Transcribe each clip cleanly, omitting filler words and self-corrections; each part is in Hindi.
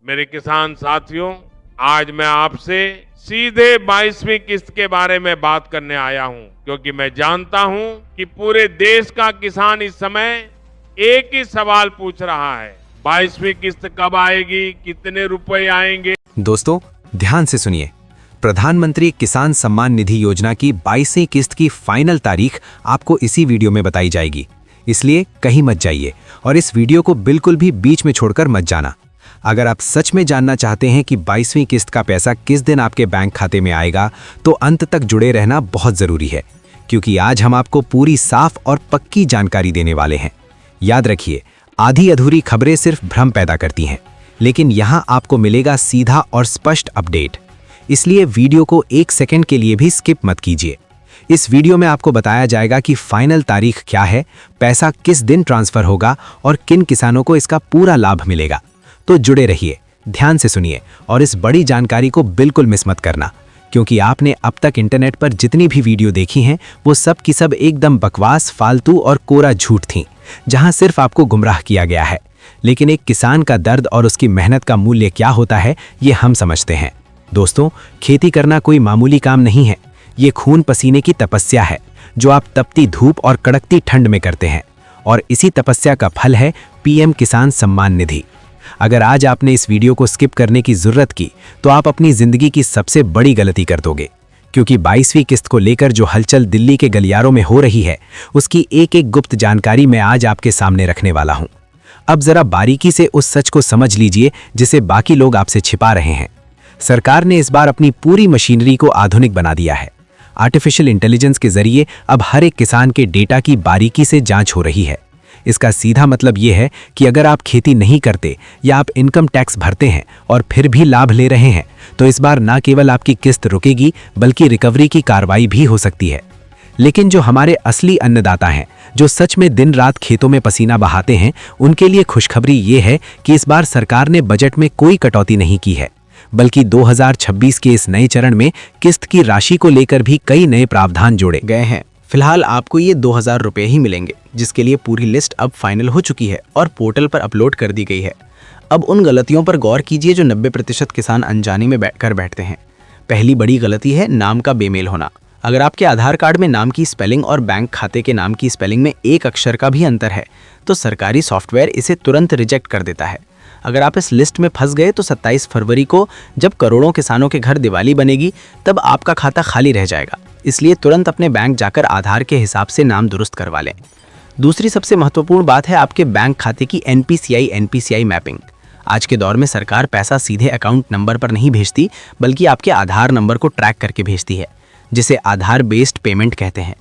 मेरे किसान साथियों, आज मैं आपसे सीधे 22वीं किस्त के बारे में बात करने आया हूं, क्योंकि मैं जानता हूं कि पूरे देश का किसान इस समय एक ही सवाल पूछ रहा है, 22वीं किस्त कब आएगी, कितने रुपए आएंगे। दोस्तों ध्यान से सुनिए, प्रधानमंत्री किसान सम्मान निधि योजना की 22वीं किस्त की फाइनल तारीख आपको इसी वीडियो में बताई जाएगी, इसलिए कहीं मत जाइए और इस वीडियो को बिल्कुल भी बीच में छोड़कर मत जाना। अगर आप सच में जानना चाहते हैं कि 22वीं किस्त का पैसा किस दिन आपके बैंक खाते में आएगा, तो अंत तक जुड़े रहना बहुत ज़रूरी है, क्योंकि आज हम आपको पूरी साफ और पक्की जानकारी देने वाले हैं। याद रखिए, आधी अधूरी खबरें सिर्फ भ्रम पैदा करती हैं, लेकिन यहाँ आपको मिलेगा सीधा और स्पष्ट अपडेट। इसलिए वीडियो को एक सेकंड के लिए भी स्किप मत कीजिए। इस वीडियो में आपको बताया जाएगा कि फाइनल तारीख क्या है, पैसा किस दिन ट्रांसफर होगा और किन किसानों को इसका पूरा लाभ मिलेगा। तो जुड़े रहिए, ध्यान से सुनिए और इस बड़ी जानकारी को बिल्कुल मिस मत करना, क्योंकि आपने अब तक इंटरनेट पर जितनी भी वीडियो देखी हैं वो सब की सब एकदम बकवास, फालतू और कोरा झूठ थीं, जहां सिर्फ आपको गुमराह किया गया है। लेकिन एक किसान का दर्द और उसकी मेहनत का मूल्य क्या होता है, ये हम समझते हैं। दोस्तों, खेती करना कोई मामूली काम नहीं है, ये खून पसीने की तपस्या है जो आप तपती धूप और कड़कती ठंड में करते हैं, और इसी तपस्या का फल है पीएम किसान सम्मान निधि। अगर आज आपने इस वीडियो को स्किप करने की जरूरत की, तो आप अपनी जिंदगी की सबसे बड़ी गलती कर दोगे, क्योंकि 22वीं किस्त को लेकर जो हलचल दिल्ली के गलियारों में हो रही है, उसकी एक एक गुप्त जानकारी मैं आज आपके सामने रखने वाला हूं। अब जरा बारीकी से उस सच को समझ लीजिए जिसे बाकी लोग आपसे छिपा रहे हैं। सरकार ने इस बार अपनी पूरी मशीनरी को आधुनिक बना दिया है। आर्टिफिशियल इंटेलिजेंस के जरिए अब हर एक किसान के डेटा की बारीकी से जांच हो रही है। इसका सीधा मतलब ये है कि अगर आप खेती नहीं करते या आप इनकम टैक्स भरते हैं और फिर भी लाभ ले रहे हैं, तो इस बार न केवल आपकी किस्त रुकेगी, बल्कि रिकवरी की कार्रवाई भी हो सकती है। लेकिन जो हमारे असली अन्नदाता हैं, जो सच में दिन रात खेतों में पसीना बहाते हैं, उनके लिए खुशखबरी ये है कि इस बार सरकार ने बजट में कोई कटौती नहीं की है, बल्कि 2026 के इस नए चरण में किस्त की राशि को लेकर भी कई नए प्रावधान जोड़े गए हैं। फिलहाल आपको ये 2000 रुपये ही मिलेंगे, जिसके लिए पूरी लिस्ट अब फाइनल हो चुकी है और पोर्टल पर अपलोड कर दी गई है। अब उन गलतियों पर गौर कीजिए जो 90% किसान अनजाने में बैठते हैं। पहली बड़ी गलती है नाम का बेमेल होना। अगर आपके आधार कार्ड में नाम की स्पेलिंग और बैंक खाते के नाम की स्पेलिंग में एक अक्षर का भी अंतर है, तो सरकारी सॉफ्टवेयर इसे तुरंत रिजेक्ट कर देता है। अगर आप इस लिस्ट में फंस गए तो 27 फरवरी को जब करोड़ों किसानों के घर दिवाली बनेगी, तब आपका खाता खाली रह जाएगा। इसलिए तुरंत अपने बैंक जाकर आधार के हिसाब से नाम दुरुस्त करवा लें। दूसरी सबसे महत्वपूर्ण बात है आपके बैंक खाते की NPCI मैपिंग। आज के दौर में सरकार पैसा सीधे अकाउंट नंबर पर नहीं भेजती, बल्कि आपके आधार नंबर को ट्रैक करके भेजती है, जिसे आधार बेस्ड पेमेंट कहते हैं।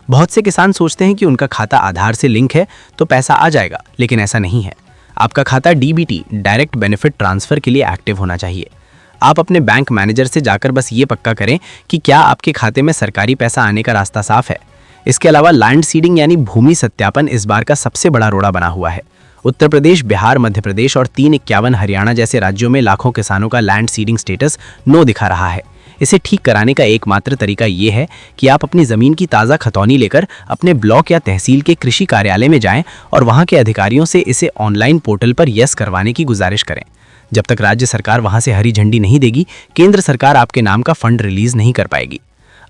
बहुत से किसान सोचते हैं कि उनका खाता आधार से लिंक है तो पैसा आ जाएगा, लेकिन ऐसा नहीं है। आपका खाता DBT डायरेक्ट बेनिफिट ट्रांसफर के लिए एक्टिव होना चाहिए। आप अपने बैंक मैनेजर से जाकर बस ये पक्का करें कि क्या आपके खाते में सरकारी पैसा आने का रास्ता साफ है। इसके अलावा लैंड सीडिंग यानी भूमि सत्यापन इस बार का सबसे बड़ा रोड़ा बना हुआ है। उत्तर प्रदेश, बिहार, मध्य प्रदेश और 351 हरियाणा जैसे राज्यों में लाखों किसानों का लैंड सीडिंग स्टेटस नो दिखा रहा है। इसे ठीक कराने का एकमात्र तरीका ये है कि आप अपनी ज़मीन की ताज़ा खतौनी लेकर अपने ब्लॉक या तहसील के कृषि कार्यालय में जाएं और वहां के अधिकारियों से इसे ऑनलाइन पोर्टल पर यस करवाने की गुजारिश करें। जब तक राज्य सरकार वहां से हरी झंडी नहीं देगी, केंद्र सरकार आपके नाम का फंड रिलीज नहीं कर पाएगी।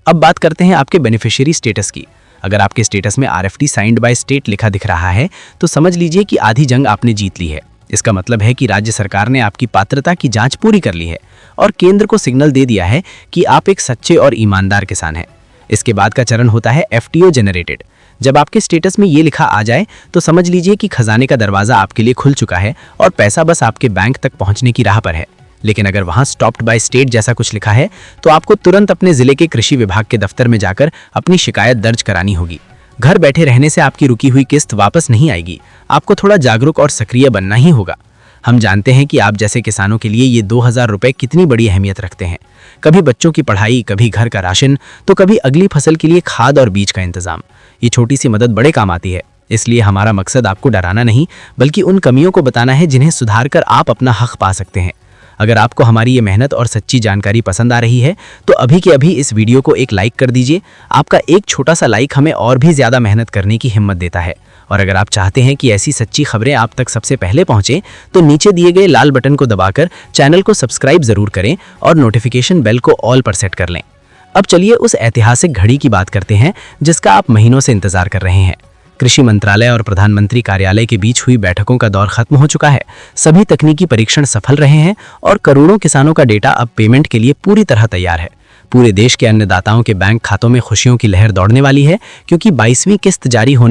अब बात करते हैं आपके बेनिफिशियरी स्टेटस की। अगर आपके स्टेटस में RFT साइंड बाय स्टेट लिखा दिख रहा है, तो समझ लीजिए कि आधी जंग आपने जीत ली है। इसका मतलब है कि राज्य सरकार ने आपकी पात्रता की जांच पूरी कर ली है और केंद्र को सिग्नल दे दिया है कि आप एक सच्चे और ईमानदार किसान हैं। इसके बाद का चरण होता है FTO जनरेटेड। जब आपके स्टेटस में ये लिखा आ जाए, तो समझ लीजिए कि खजाने का दरवाजा आपके लिए खुल चुका है और पैसा बस आपके बैंक तक पहुंचने की राह पर है। लेकिन अगर वहां स्टॉप्ड बाय स्टेट जैसा कुछ लिखा है, तो आपको तुरंत अपने जिले के कृषि विभाग के दफ्तर में जाकर अपनी शिकायत दर्ज करानी होगी। घर बैठे रहने से आपकी रुकी हुई किस्त वापस नहीं आएगी, आपको थोड़ा जागरूक और सक्रिय बनना ही होगा। हम जानते हैं कि आप जैसे किसानों के लिए ये 2000 रुपये कितनी बड़ी अहमियत रखते हैं। कभी बच्चों की पढ़ाई, कभी घर का राशन, तो कभी अगली फसल के लिए खाद और बीज का इंतजाम। ये छोटी सी मदद बड़े काम आती है। इसलिए हमारा मकसद आपको डराना नहीं, बल्कि उन कमियों को बताना है जिन्हें सुधार कर आप अपना हक पा सकते हैं। अगर आपको हमारी ये मेहनत और सच्ची जानकारी पसंद आ रही है, तो अभी के अभी इस वीडियो को एक लाइक कर दीजिए। आपका एक छोटा सा लाइक हमें और भी ज़्यादा मेहनत करने की हिम्मत देता है और अगर आप चाहते हैं कि ऐसी सच्ची खबरें आप तक सबसे पहले पहुंचें, तो नीचे दिए गए लाल बटन को दबाकर चैनल को सब्सक्राइब जरूर करें और नोटिफिकेशन बेल को ऑल पर सेट कर लें। अब चलिए उस ऐतिहासिक घड़ी की बात करते हैं जिसका आप महीनों से इंतजार कर रहे हैं। कृषि मंत्रालय और प्रधानमंत्री कार्यालय के बीच हुई बैठकों का दौर खत्म हो चुका है। सभी तकनीकी परीक्षण सफल रहे हैं और करोड़ों किसानों का डेटा अब पेमेंट के लिए पूरी तरह तैयार है। पूरे देश के अन्नदाताओं के बैंक खातों में खुशियों की लहर दौड़ने वाली है, क्योंकि 22वीं किस्त जारी होने